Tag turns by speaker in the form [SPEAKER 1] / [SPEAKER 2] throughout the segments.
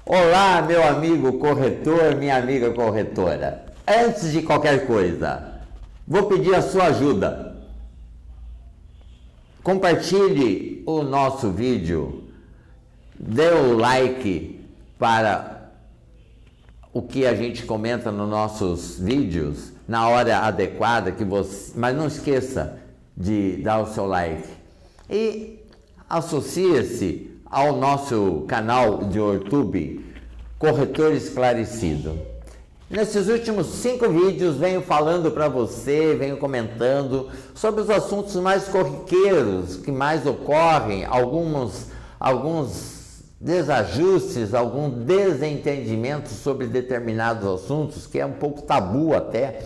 [SPEAKER 1] Olá, meu amigo corretor, minha amiga corretora. Antes de qualquer coisa, vou pedir a sua ajuda. Compartilhe o nosso vídeo, dê o like para o que a gente comenta nos nossos vídeos na hora adequada, mas não esqueça de dar o seu like. E associe-se ao nosso canal de YouTube, Corretor Esclarecido. Nesses últimos 5 vídeos venho falando para você, venho comentando sobre os assuntos mais corriqueiros que mais ocorrem, alguns desajustes, algum desentendimento sobre determinados assuntos, que é um pouco tabu até.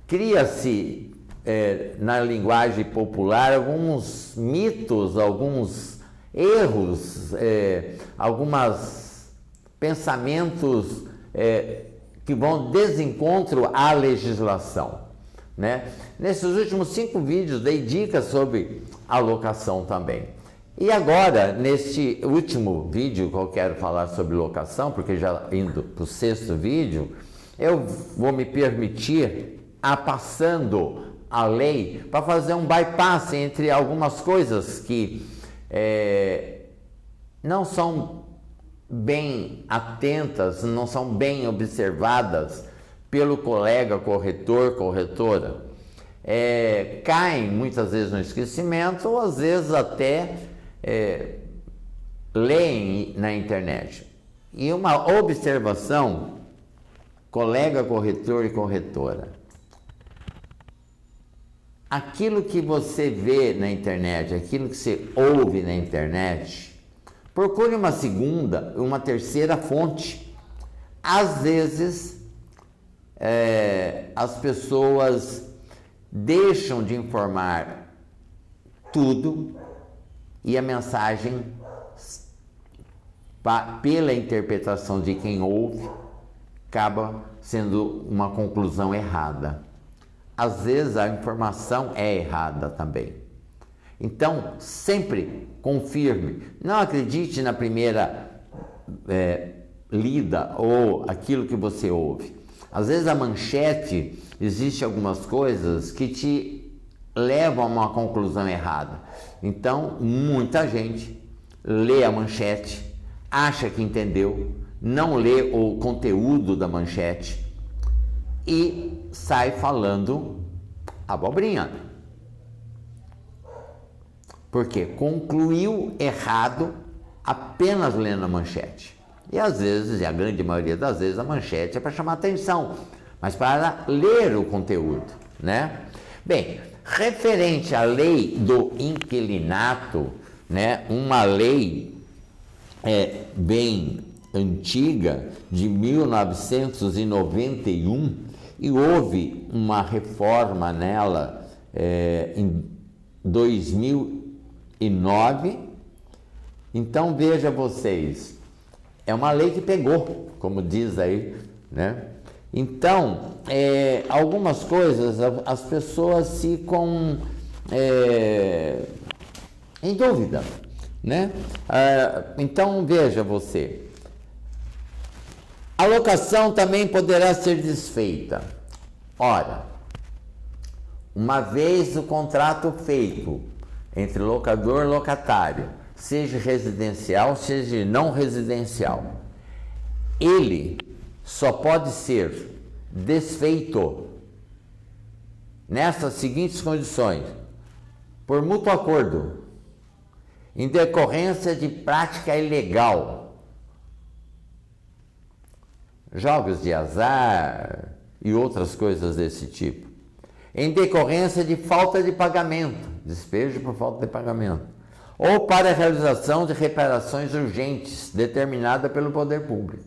[SPEAKER 1] Cria-se na linguagem popular alguns mitos, alguns erros, alguns pensamentos que vão desencontro à legislação, né? Nesses últimos 5 vídeos dei dicas sobre alocação também. E agora, neste último vídeo que eu quero falar sobre locação, porque já indo para o 6º vídeo, eu vou me permitir passando a lei para fazer um bypass entre algumas coisas que não são bem atentas, não são bem observadas pelo colega corretor, corretora. Caem muitas vezes no esquecimento ou às vezes até leem na internet. E uma observação, colega corretor e corretora: aquilo que você vê na internet, aquilo que você ouve na internet, procure uma segunda, uma terceira fonte. Às vezes, as pessoas deixam de informar tudo e a mensagem, pela interpretação de quem ouve, acaba sendo uma conclusão errada. Às vezes a informação é errada também. Então, sempre confirme. Não acredite na primeira lida ou aquilo que você ouve. Às vezes a manchete, existe algumas coisas que te levam a uma conclusão errada. Então, muita gente lê a manchete, acha que entendeu, não lê o conteúdo da manchete e sai falando abobrinha. Porque concluiu errado apenas lendo a manchete. E às vezes, e a grande maioria das vezes, a manchete é para chamar atenção, mas para ler o conteúdo, né? Bem, referente à lei do inquilinato, né, uma lei bem antiga, de 1991, e houve uma reforma nela em 2009. Então veja vocês, é uma lei que pegou, como diz aí, né? Então, algumas coisas as pessoas ficam em dúvida, né? Então veja você, a locação também poderá ser desfeita. Ora, uma vez o contrato feito entre locador e locatário, seja residencial, seja não residencial, ele só pode ser desfeito nessas seguintes condições: por mútuo acordo, em decorrência de prática ilegal, jogos de azar e outras coisas desse tipo, em decorrência de falta de pagamento, despejo por falta de pagamento, ou para a realização de reparações urgentes determinada pelo poder público.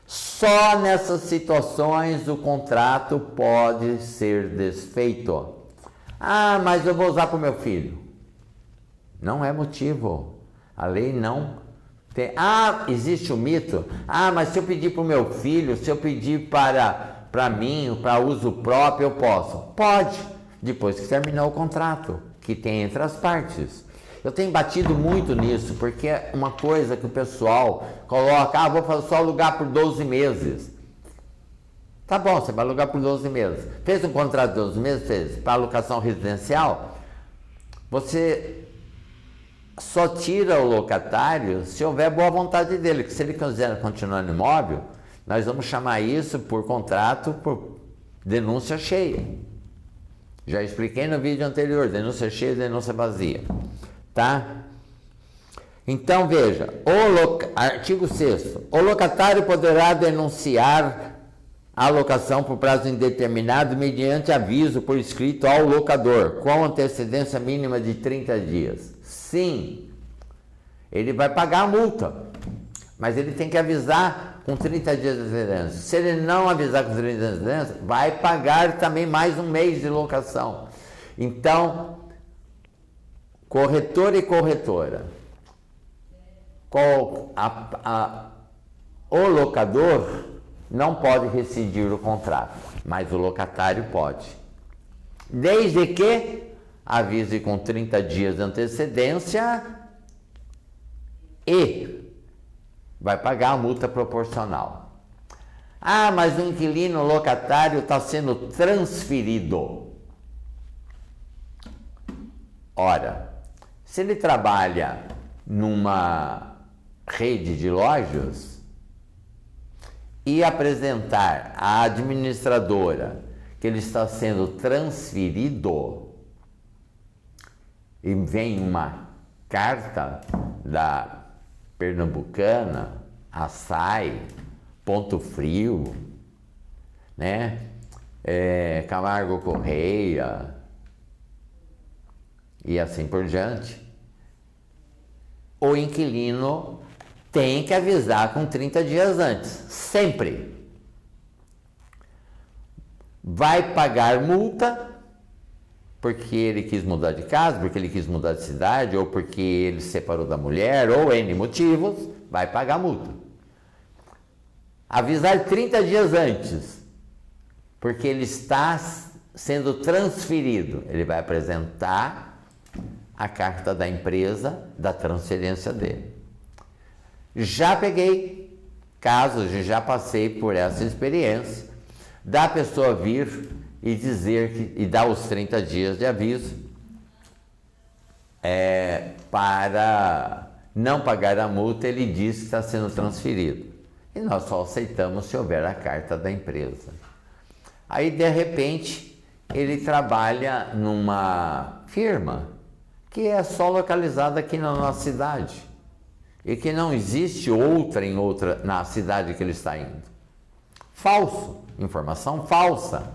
[SPEAKER 1] Só nessas situações o contrato pode ser desfeito. Ah, mas eu vou usar para o meu filho. Não é motivo. A lei não tem. Existe o mito. Mas se eu pedir para o meu filho, se eu pedir para mim, para uso próprio, eu posso. Pode, depois que terminar o contrato que tem entre as partes. Eu tenho batido muito nisso, porque é uma coisa que o pessoal coloca, vou só alugar por 12 meses. Tá bom, você vai alugar por 12 meses. Fez um contrato de 12 meses? Fez. Para alocação residencial, você só tira o locatário se houver boa vontade dele, que se ele quiser continuar no imóvel, nós vamos chamar isso por contrato por denúncia cheia. Já expliquei no vídeo anterior, denúncia cheia e denúncia vazia, tá? Então veja, artigo 6º, o locatário poderá denunciar a locação por prazo indeterminado mediante aviso por escrito ao locador, com antecedência mínima de 30 dias. Sim, ele vai pagar a multa, mas ele tem que avisar com 30 dias de antecedência. Se ele não avisar com 30 dias de antecedência, vai pagar também mais um mês de locação. Então, corretor e corretora, o locador não pode rescindir o contrato, mas o locatário pode. Desde que avise com 30 dias de antecedência e vai pagar a multa proporcional. Mas o inquilino locatário está sendo transferido. Ora, se ele trabalha numa rede de lojas e apresentar à administradora que ele está sendo transferido e vem uma carta da Pernambucana, Açaí, Ponto Frio, né? Camargo Correia e assim por diante, o inquilino tem que avisar com 30 dias antes, sempre. Vai pagar multa porque ele quis mudar de casa, porque ele quis mudar de cidade, ou porque ele se separou da mulher, ou N motivos, vai pagar multa. Avisar 30 dias antes, porque ele está sendo transferido, ele vai apresentar a carta da empresa da transferência dele. Já peguei casos, já passei por essa experiência, da pessoa vir e dizer e dar os 30 dias de aviso para não pagar a multa, ele diz que está sendo transferido. E nós só aceitamos se houver a carta da empresa. Aí, de repente, ele trabalha numa firma que é só localizada aqui na nossa cidade e que não existe outra na cidade que ele está indo. Falso, informação falsa.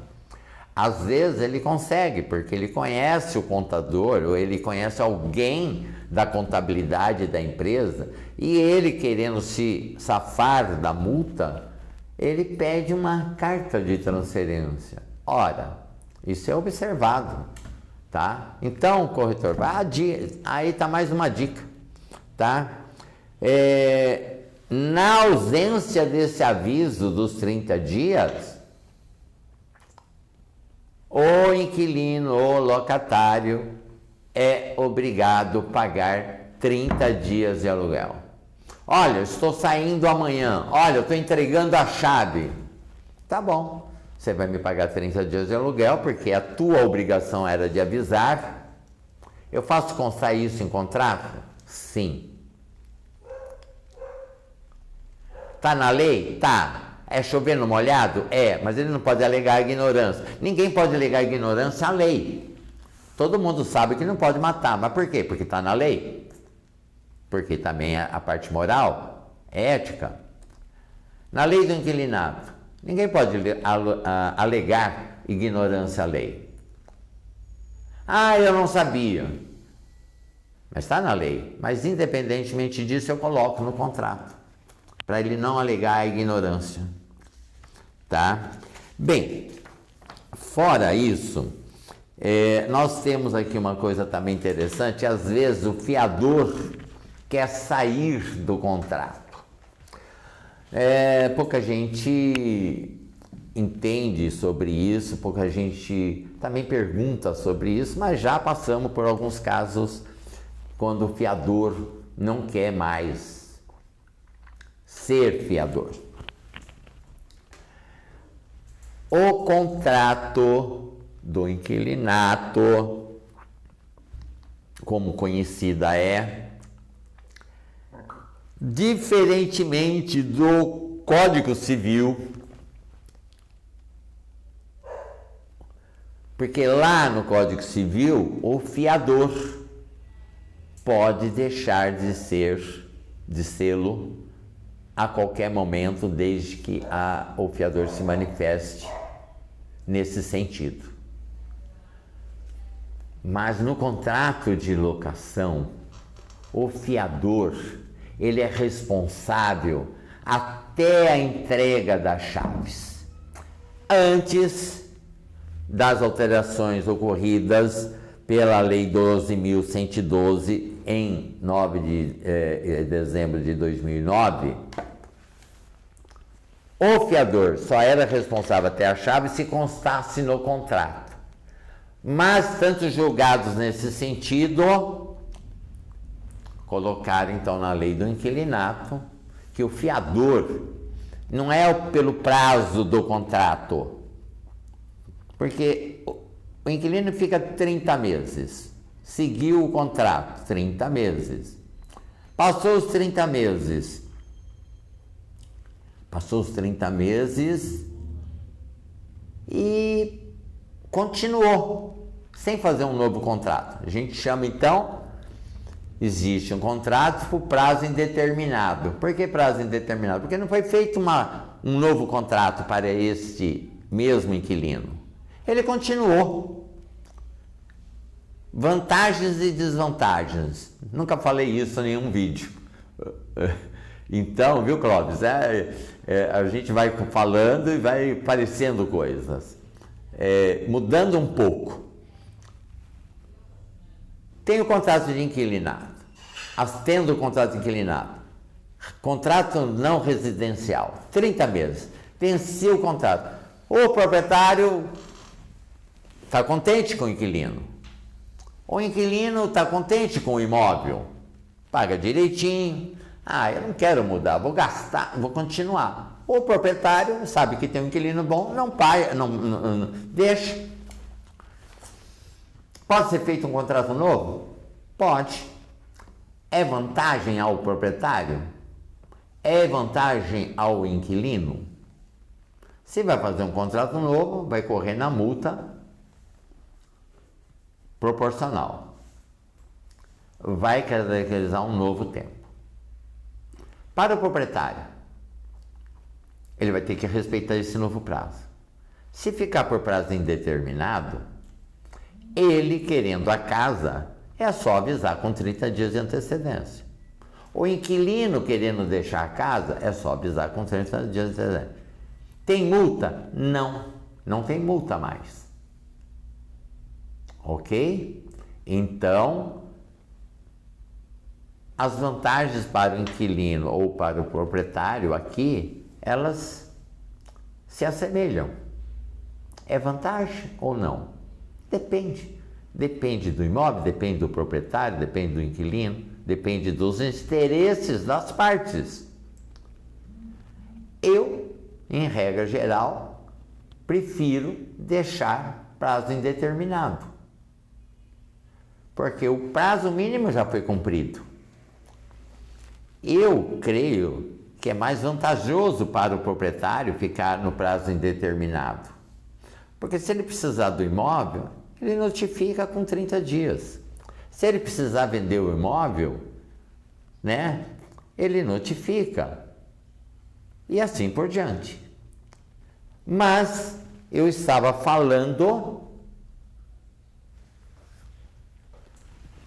[SPEAKER 1] Às vezes ele consegue, porque ele conhece o contador ou ele conhece alguém da contabilidade da empresa e ele, querendo se safar da multa, ele pede uma carta de transferência. Ora, isso é observado, tá? Então, corretor, aí está mais uma dica, tá? Na ausência desse aviso dos 30 dias, o inquilino ou locatário é obrigado a pagar 30 dias de aluguel. Olha, eu estou saindo amanhã. Olha, eu estou entregando a chave. Tá bom, você vai me pagar 30 dias de aluguel, porque a tua obrigação era de avisar. Eu faço constar isso em contrato? Sim. Tá na lei? Tá. É chover no molhado? É, mas ele não pode alegar ignorância. Ninguém pode alegar ignorância à lei. Todo mundo sabe que não pode matar, mas por quê? Porque está na lei. Porque também a parte moral, ética. Na lei do inquilinato, ninguém pode alegar ignorância à lei. Eu não sabia. Mas está na lei. Mas independentemente disso, eu coloco no contrato, para ele não alegar a ignorância, tá? Bem, fora isso, nós temos aqui uma coisa também interessante. Às vezes o fiador quer sair do contrato. Pouca gente entende sobre isso, pouca gente também pergunta sobre isso, mas já passamos por alguns casos quando o fiador não quer mais ser fiador. O contrato do inquilinato, como conhecida é, diferentemente do Código Civil, porque lá no Código Civil o fiador pode deixar de sê-lo a qualquer momento, desde que o fiador se manifeste nesse sentido. Mas no contrato de locação, o fiador, ele é responsável até a entrega das chaves. Antes das alterações ocorridas pela Lei 12.112 em 9 de dezembro de 2009, o fiador só era responsável até a chave se constasse no contrato. Mas tantos julgados nesse sentido colocaram então na lei do inquilinato que o fiador não é pelo prazo do contrato, porque o inquilino fica 30 meses, seguiu o contrato, 30 meses. Passou os 30 meses e continuou sem fazer um novo contrato. A gente chama então, existe um contrato por prazo indeterminado. Por que prazo indeterminado? Porque não foi feito um novo contrato para este mesmo inquilino. Ele continuou. Vantagens e desvantagens. Nunca falei isso em nenhum vídeo. Então, viu, Clóvis? A gente vai falando e vai parecendo coisas. Mudando um pouco. Tem o contrato de inquilinato. Tendo o contrato de inquilinato. Contrato não residencial. 30 meses. Venceu o contrato. O proprietário está contente com o inquilino. O inquilino está contente com o imóvel. Paga direitinho. Eu não quero mudar, vou gastar, vou continuar. O proprietário sabe que tem um inquilino bom, não paga, não deixa. Pode ser feito um contrato novo? Pode. É vantagem ao proprietário? É vantagem ao inquilino? Se vai fazer um contrato novo, vai correr na multa proporcional. Vai caracterizar um novo tempo. Para o proprietário, ele vai ter que respeitar esse novo prazo. Se ficar por prazo indeterminado, ele querendo a casa, é só avisar com 30 dias de antecedência. O inquilino querendo deixar a casa, é só avisar com 30 dias de antecedência. Tem multa? Não, não tem multa mais. Ok? Então, as vantagens para o inquilino ou para o proprietário aqui, elas se assemelham. É vantagem ou não? Depende. Depende do imóvel, depende do proprietário, depende do inquilino, depende dos interesses das partes. Eu, em regra geral, prefiro deixar prazo indeterminado. Porque o prazo mínimo já foi cumprido. Eu creio que é mais vantajoso para o proprietário ficar no prazo indeterminado. Porque se ele precisar do imóvel, ele notifica com 30 dias. Se ele precisar vender o imóvel, ele notifica. E assim por diante. Mas eu estava falando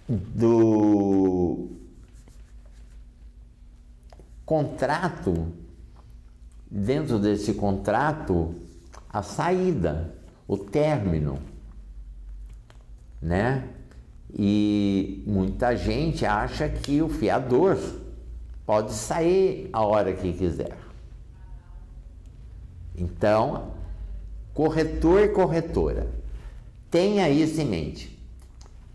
[SPEAKER 1] do contrato, dentro desse contrato, a saída, o término, E muita gente acha que o fiador pode sair a hora que quiser. Então, corretor e corretora, tenha isso em mente.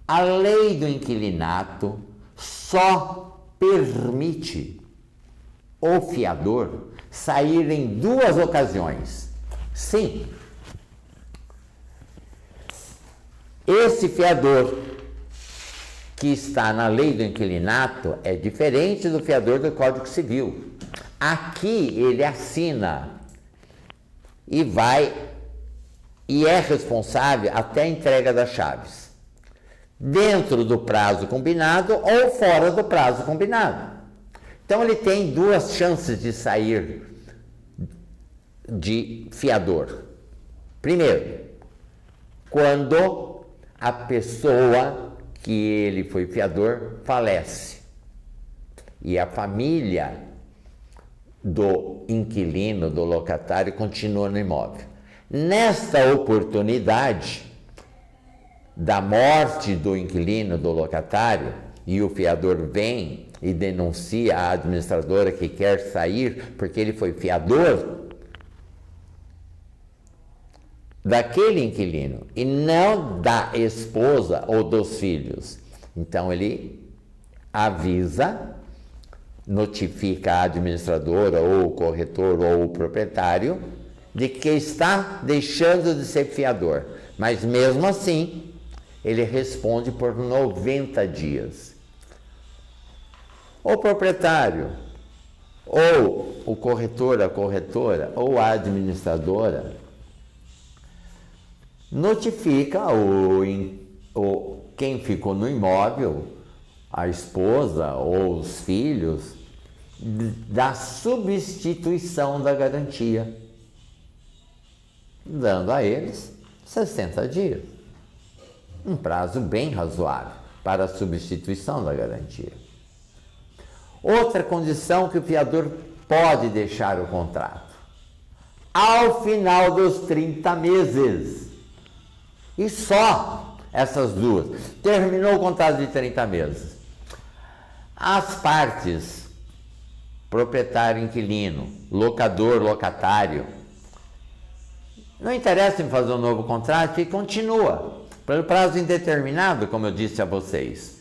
[SPEAKER 1] A lei do inquilinato só permite o fiador sair em 2 ocasiões. Sim, esse fiador que está na lei do inquilinato é diferente do fiador do Código Civil. Aqui ele assina e é responsável até a entrega das chaves, dentro do prazo combinado ou fora do prazo combinado. Então ele tem 2 chances de sair de fiador. Primeiro, quando a pessoa que ele foi fiador falece e a família do inquilino, do locatário, continua no imóvel. Nesta oportunidade da morte do inquilino, do locatário, e o fiador vem e denuncia a administradora que quer sair porque ele foi fiador daquele inquilino e não da esposa ou dos filhos. Então ele avisa, notifica a administradora ou o corretor ou o proprietário de que está deixando de ser fiador, mas mesmo assim ele responde por 90 dias. O proprietário ou o corretor, a corretora ou a administradora notifica quem ficou no imóvel, a esposa ou os filhos, da substituição da garantia, dando a eles 60 dias. Um prazo bem razoável para a substituição da garantia. Outra condição que o fiador pode deixar o contrato: ao final dos 30 meses. E só essas 2. Terminou o contrato de 30 meses. As partes, proprietário, inquilino, locador, locatário, não interessa em fazer um novo contrato e continua pelo prazo indeterminado, como eu disse a vocês.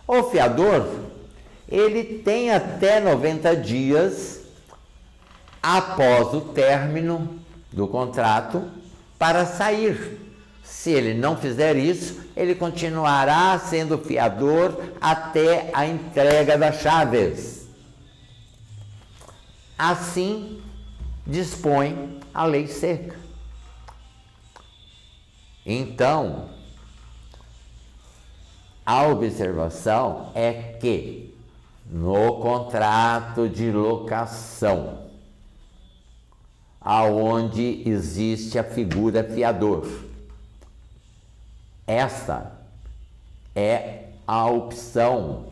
[SPEAKER 1] O fiador, ele tem até 90 dias após o término do contrato para sair. Se ele não fizer isso, ele continuará sendo fiador até a entrega das chaves. Assim dispõe a lei seca. Então, a observação é que no contrato de locação, aonde existe a figura fiador, esta é a opção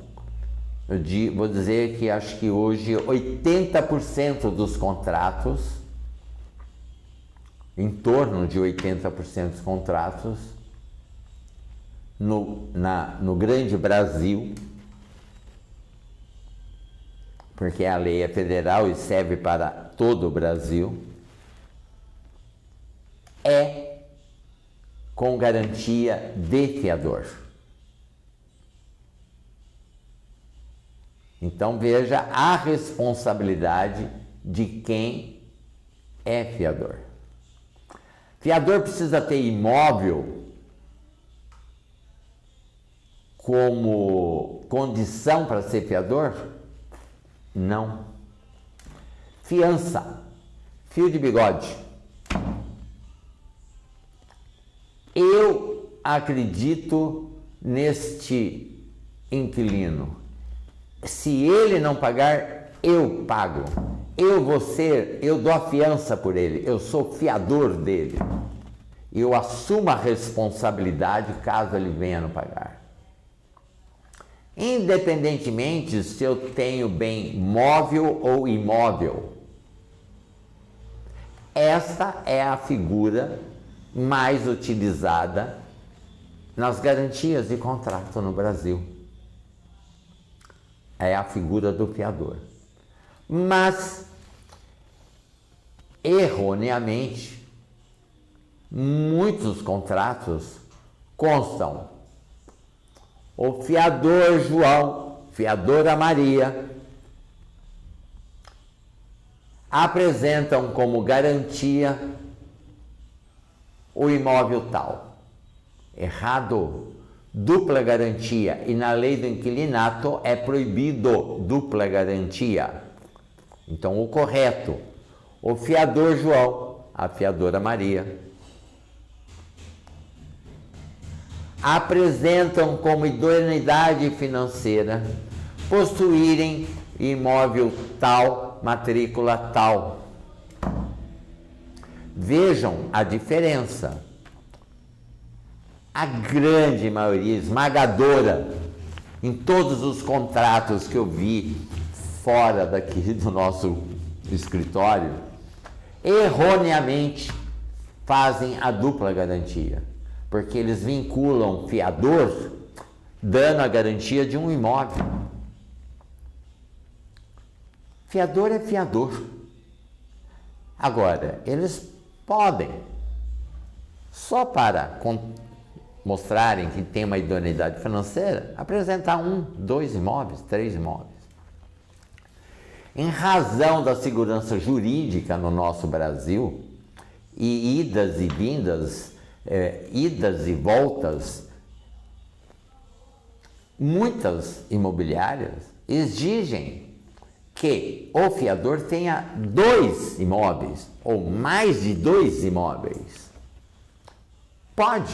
[SPEAKER 1] de, vou dizer que acho que hoje 80% dos contratos, em torno de 80% dos contratos, no grande Brasil, porque a lei é federal e serve para todo o Brasil, é com garantia de fiador. Então veja a responsabilidade de quem é fiador. Fiador precisa ter imóvel como condição para ser fiador? Não. Fiança, fio de bigode. Eu acredito neste inquilino. Se ele não pagar, eu pago. Eu dou a fiança por ele, eu sou fiador dele. Eu assumo a responsabilidade caso ele venha não pagar. Independentemente se eu tenho bem móvel ou imóvel. Esta é a figura mais utilizada nas garantias de contrato no Brasil. É a figura do fiador. Mas, erroneamente, muitos contratos constam o fiador João, fiadora Maria, apresentam como garantia o imóvel tal. Errado. Dupla garantia. E na lei do inquilinato é proibido dupla garantia. Então, o correto, o fiador João, a fiadora Maria, apresentam como idoneidade financeira possuírem imóvel tal, matrícula tal. Vejam a diferença. A grande maioria, esmagadora, em todos os contratos que eu vi fora daqui do nosso escritório, erroneamente fazem a dupla garantia, porque eles vinculam fiador dando a garantia de um imóvel. Fiador é fiador. Agora, eles podem, só para mostrarem que tem uma idoneidade financeira, apresentar 1, 2 imóveis, 3 imóveis. Em razão da segurança jurídica no nosso Brasil, e idas e vindas, idas e voltas, muitas imobiliárias exigem que o fiador tenha 2 imóveis ou mais de 2 imóveis. Pode.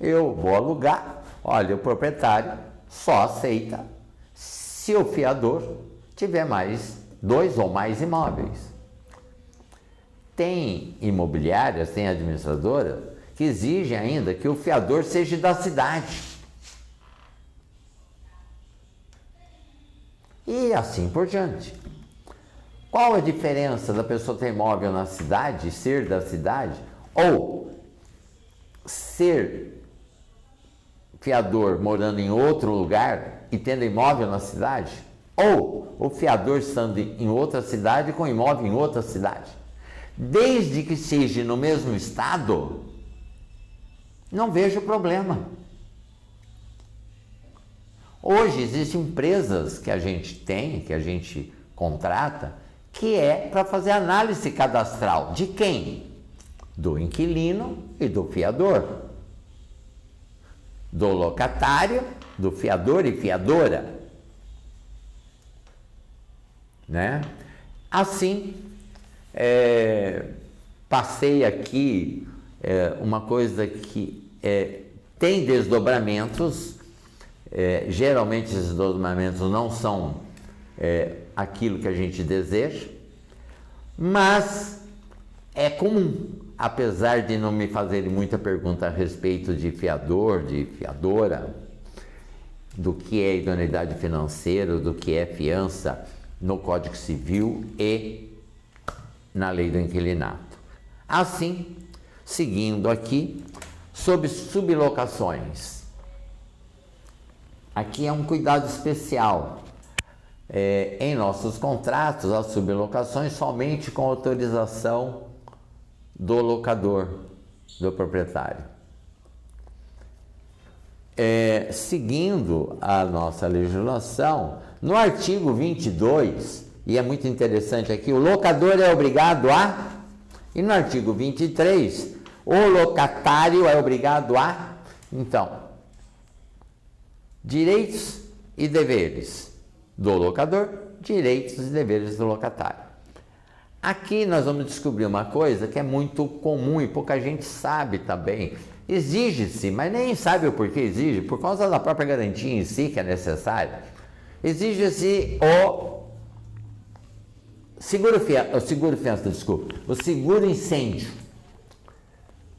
[SPEAKER 1] Eu vou alugar. Olha, o proprietário só aceita se o fiador tiver mais 2 ou mais imóveis. Tem imobiliárias, tem administradoras que exigem ainda que o fiador seja da cidade. E assim por diante. Qual a diferença da pessoa ter imóvel na cidade, ser da cidade, ou ser fiador morando em outro lugar e tendo imóvel na cidade, ou o fiador estando em outra cidade com imóvel em outra cidade? Desde que seja no mesmo estado, não vejo problema. Hoje existem empresas que a gente tem, que a gente contrata, que é para fazer análise cadastral. De quem? Do inquilino e do fiador. Do locatário, do fiador e fiadora. Né? Assim, passei aqui uma coisa que tem desdobramentos. Geralmente esses desdobramentos não são aquilo que a gente deseja, mas é comum, apesar de não me fazerem muita pergunta a respeito de fiador, de fiadora, do que é idoneidade financeira, do que é fiança no Código Civil e na lei do inquilinato. Assim, seguindo aqui, sobre sublocações. Aqui é um cuidado especial. Em nossos contratos, as sublocações somente com autorização do locador, do proprietário. Seguindo a nossa legislação, no artigo 22, e é muito interessante aqui, o locador é obrigado a... E no artigo 23, o locatário é obrigado a... Então, direitos e deveres do locador, direitos e deveres do locatário. Aqui nós vamos descobrir uma coisa que é muito comum e pouca gente sabe também. Exige-se, mas nem sabe o porquê exige, por causa da própria garantia em si que é necessária. Exige-se o seguro incêndio.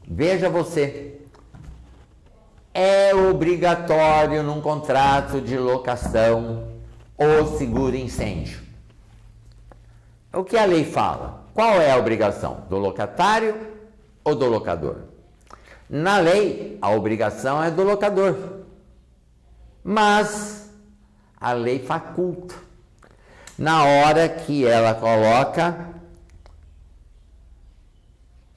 [SPEAKER 1] Veja você, é obrigatório num contrato de locação o seguro incêndio. O que a lei fala? Qual é a obrigação? Do locatário ou do locador? Na lei, a obrigação é do locador, mas a lei faculta. Na hora que ela coloca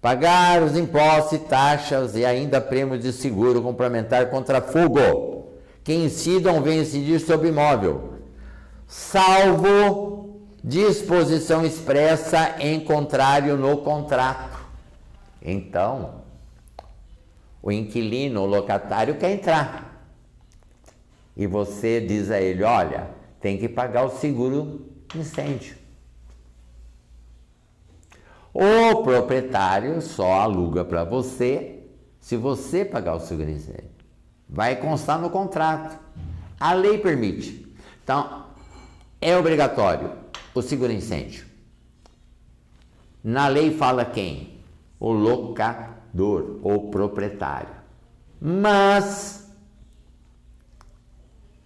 [SPEAKER 1] pagar os impostos e taxas e ainda prêmio de seguro complementar contra fogo que incidam ou venham incidir sobre imóvel, salvo disposição expressa em contrário no contrato. Então, o inquilino, o locatário quer entrar e você diz a ele: olha, tem que pagar o seguro incêndio. O proprietário só aluga para você se você pagar o seguro incêndio. Vai constar no contrato. A lei permite. Então, é obrigatório o seguro incêndio. Na lei fala quem? O locador, o proprietário. Mas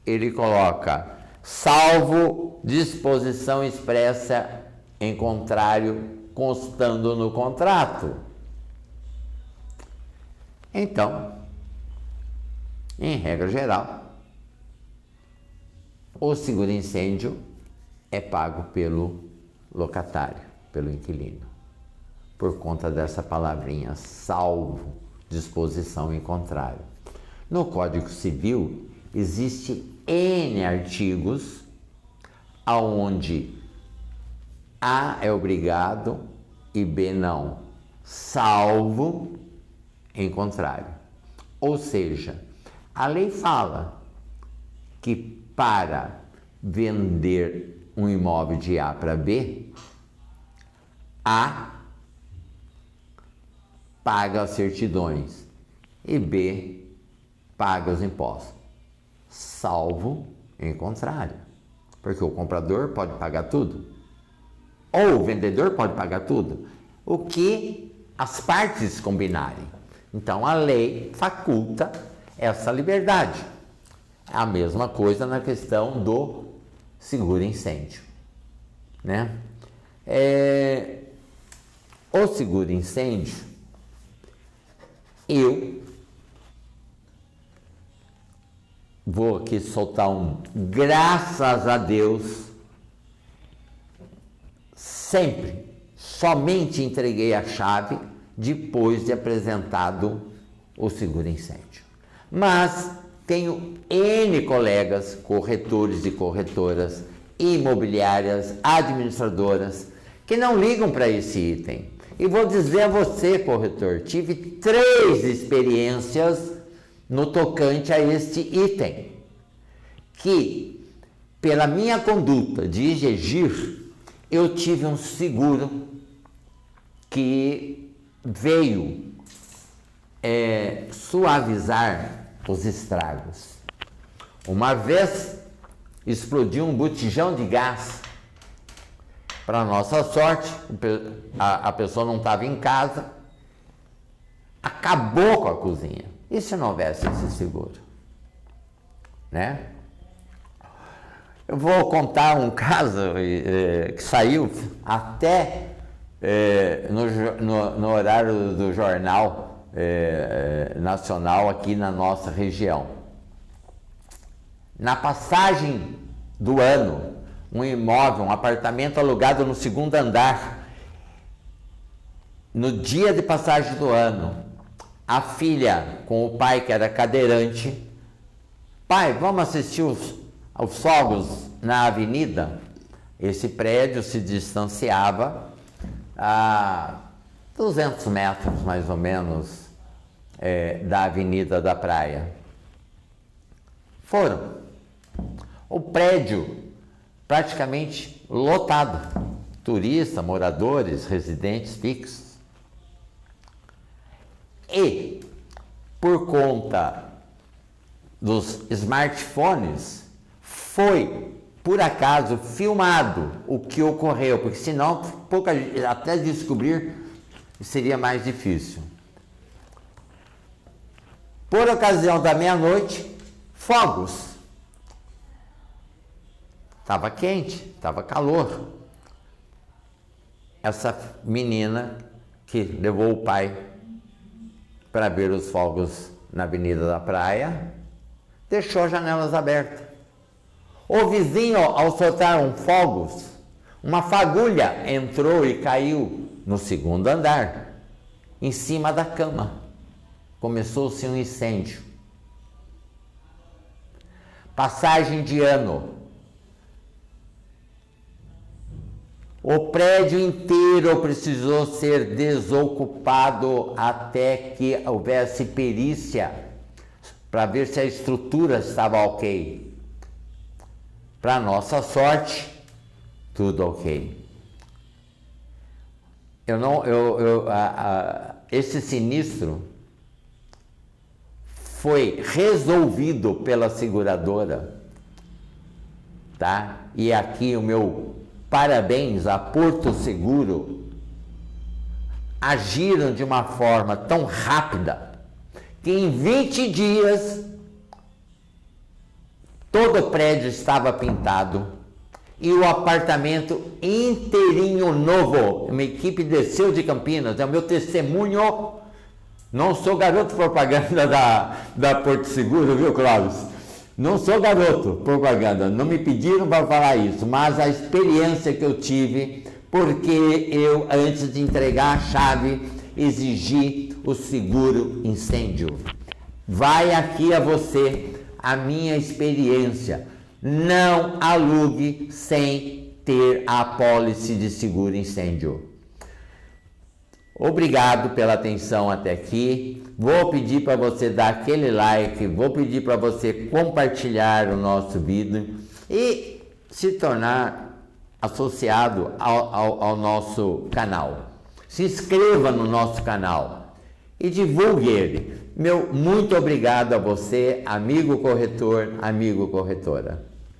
[SPEAKER 1] ele coloca: salvo disposição expressa em contrário constando no contrato. Então, em regra geral, o seguro incêndio é pago pelo locatário, pelo inquilino, por conta dessa palavrinha, salvo disposição em contrário. No Código Civil existe N artigos aonde A é obrigado e B não, salvo em contrário. Ou seja, a lei fala que para vender um imóvel de A para B, A paga as certidões e B paga os impostos, salvo em contrário, porque o comprador pode pagar tudo, ou o vendedor pode pagar tudo, o que as partes combinarem. Então a lei faculta essa liberdade. É a mesma coisa na questão do seguro incêndio, né? O seguro incêndio, eu vou aqui soltar um graças a Deus, sempre, somente entreguei a chave depois de apresentado o seguro incêndio. Mas tenho N colegas, corretores e corretoras, imobiliárias, administradoras, que não ligam para esse item. E vou dizer a você, corretor, tive 3 experiências no tocante a este item, que pela minha conduta de exigir, eu tive um seguro que veio suavizar os estragos. Uma vez explodiu um botijão de gás. Para nossa sorte, a pessoa não estava em casa, acabou com a cozinha. E se não houvesse esse seguro? Né? Eu vou contar um caso que saiu até no horário do jornal nacional aqui na nossa região. Na passagem do ano, um imóvel, um apartamento alugado no 2º andar, no dia de passagem do ano, a filha com o pai que era cadeirante: pai, vamos assistir aos fogos na avenida? Esse prédio se distanciava a 200 metros mais ou menos da Avenida da Praia. Foram. O prédio praticamente lotado, turistas, moradores, residentes fixos. E por conta dos smartphones foi por acaso filmado o que ocorreu, porque senão até descobrir seria mais difícil. Por ocasião da meia-noite, fogos. Estava quente, estava calor. Essa menina que levou o pai para ver os fogos na Avenida da Praia, deixou as janelas abertas. O vizinho, ao soltar fogos, uma fagulha entrou e caiu no 2º andar. em cima da cama. Começou-se um incêndio. Passagem de ano. O prédio inteiro precisou ser desocupado até que houvesse perícia para ver se a estrutura estava ok. Para nossa sorte, tudo ok. Esse sinistro foi resolvido pela seguradora, tá? E aqui o meu parabéns a Porto Seguro. Agiram de uma forma tão rápida que em 20 dias todo o prédio estava pintado e o apartamento inteirinho novo. Uma equipe desceu de Campinas, é o meu testemunho. Não sou garoto propaganda da Porto Seguro, viu, Cláudio? Não sou garoto propaganda, não me pediram para falar isso, mas a experiência que eu tive, porque eu, antes de entregar a chave, exigi o seguro incêndio. Vai aqui a você a minha experiência. Não alugue sem ter a apólice de seguro incêndio. Obrigado pela atenção até aqui. Vou pedir para você dar aquele like, vou pedir para você compartilhar o nosso vídeo e se tornar associado ao nosso canal. Se inscreva no nosso canal e divulgue ele. Meu muito obrigado a você, amigo corretor, amigo corretora.